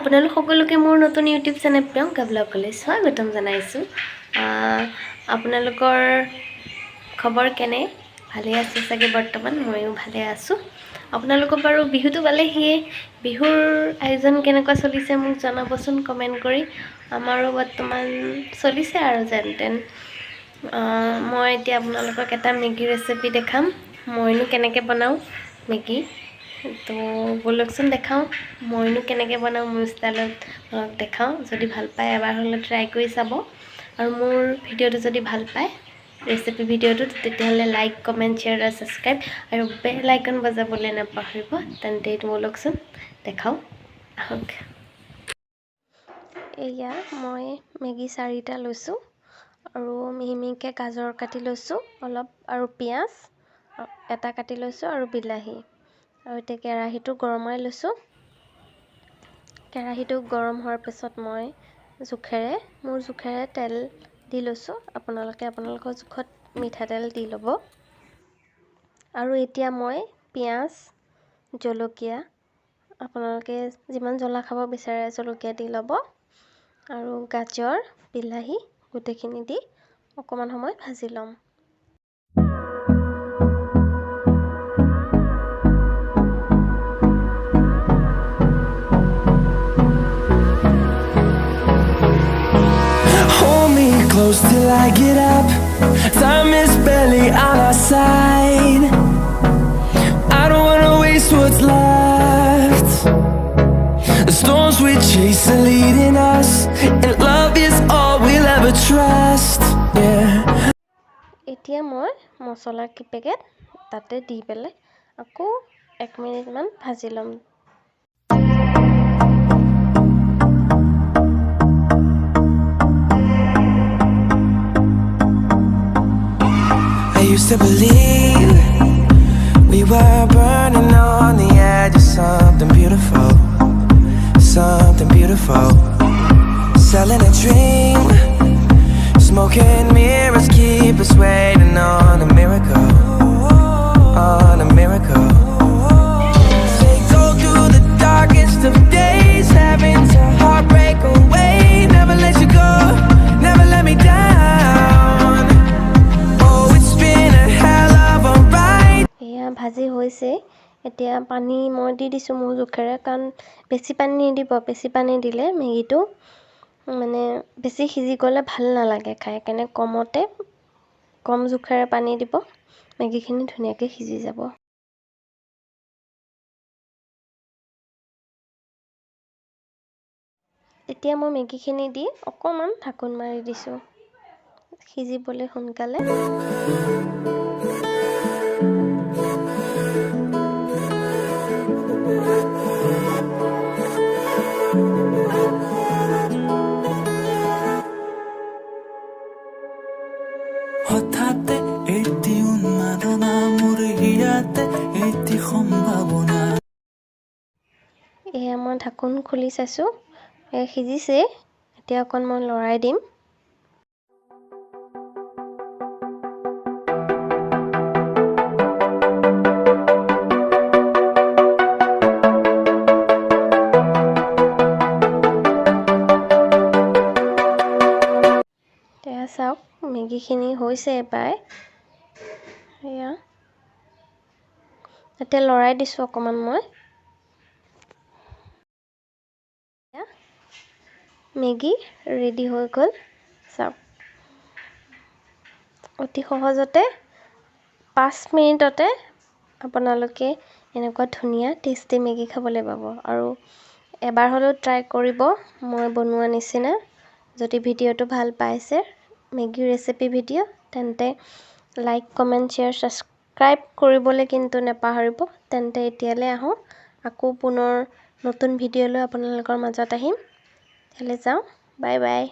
আপোনালোক সকলোকে মোৰ নতুন ইউটিউব চেনেল প্ৰিয়ংকা ব্লগলৈ স্বাগতম জনাইছোঁ। আপোনালোকৰ খবৰ কেনে? ভালে আছে চাগে? বৰ্তমান ময়ো ভালে আছোঁ। আপোনালোকৰ বাৰু বিহুটো পালেহিয়ে, বিহুৰ আয়োজন কেনেকুৱা চলিছে মোক জনাবচোন কমেণ্ট কৰি। আমাৰো বৰ্তমান চলিছে আৰু যেন তেন। মই এতিয়া আপোনালোকক এটা মেগী ৰেচিপি দেখাম। মইনো কেনেকৈ বনাওঁ মেগী, তো বলকচোন দেখাওঁ মইনো কেনেকৈ বনাওঁ, মোৰ ষ্টাইলত দেখাওঁ। যদি ভাল পায় এবাৰ হ'লে ট্ৰাই কৰি চাব, আৰু মোৰ ভিডিঅ'টো যদি ভাল পায় ৰেচিপি ভিডিঅ'টো, তেতিয়াহ'লে লাইক কমেণ্ট শ্বেয়াৰ আৰু ছাবস্ক্ৰাইব আৰু বেল আইকন বজাবলৈ নাপাহৰিব। তেন্তে এইটো বলকচোন দেখাওঁ, আহক। এয়া মই মেগী 4টা লৈছোঁ, আৰু মিহি মিহিকৈ গাজৰ কাটি লৈছোঁ অলপ, আৰু পিঁয়াজ এটা কাটি লৈছোঁ, আৰু বিলাহী। আৰু এতিয়া কেৰাহীটো গৰমাই লৈছোঁ। কেৰাহীটো গৰম হোৱাৰ পিছত মই মোৰ জোখেৰে তেল দি লৈছোঁ। আপোনালোকে আপোনালোকৰ জোখত মিঠাতেল দি ল'ব। আৰু এতিয়া মই পিঁয়াজ, জলকীয়া, আপোনালোকে যিমান জ্বলা খাব বিচাৰে জলকীয়া দি ল'ব, আৰু গাজৰ, বিলাহী গোটেইখিনি দি অকণমান সময় ভাজি ল'ম। Close till I get up. Time is barely on our side. I don't wanna waste what's left. The storms we chase are leading us, and love is all we'll ever trust. Yeah. এতিয়া মই মছলা packet তাতে দি পেলাই আকৌ 1 মিনিটমান ভাজি ল'ম। I used to believe we were burning on the edge of something beautiful, something beautiful. Selling a dream, smoking mirrors keep us waiting on a miracle, on a miracle. They go through the darkest of days, having to heartbreak away. Never let you go, never let me down. ভাজি হৈছে। এতিয়া পানী মই দি দিছোঁ মোৰ জোখেৰে, কাৰণ বেছি পানী নিদিব। বেছি পানী দিলে মেগীটো মানে বেছি সিজি গ'লে ভাল নালাগে খাই, সেইকাৰণে কম জোখেৰে পানী দিব, মেগীখিনি ধুনীয়াকৈ সিজি যাব। এতিয়া মই মেগীখিনি দি অকণমান ঢাকোন মাৰি দিছোঁ, সিজিবলৈ সোনকালে। হঠাতে এটি উন্মাদনা মোৰ হিয়াতে এটি সম্ভাৱনা। এয়া মই ঢাকোন খুলি চাইছোঁ, সিজিছে। এতিয়া অকণ মই লৰাই দিম। এয়া চাওক মেগীখিনি হৈছে প্ৰায়। এয়া এতিয়া লৰাই দিছোঁ অকণমান মই। মেগী ৰেডি হৈ গ'ল। চাওক, অতি সহজতে 5 মিনিটতে আপোনালোকে এনেকুৱা ধুনীয়া টেষ্টি মেগী খাবলৈ পাব। আৰু এবাৰ হ'লেও ট্ৰাই কৰিব মই বনোৱা নিচিনা। যদি ভিডিঅ'টো ভাল পাইছে, মেগী ৰেচিপি ভিডিঅ', তেন্তে লাইক কমেণ্ট শ্বেয়াৰ ছাবস্ক্ৰাইব কৰিবলৈ কিন্তু নাপাহৰিব। তেন্তে এতিয়ালৈ আহোঁ, আকৌ পুনৰ নতুন ভিডিঅ' লৈ আপোনালোকৰ মাজত আহিম। তেতিয়ালৈ যাওঁ, বাই বাই।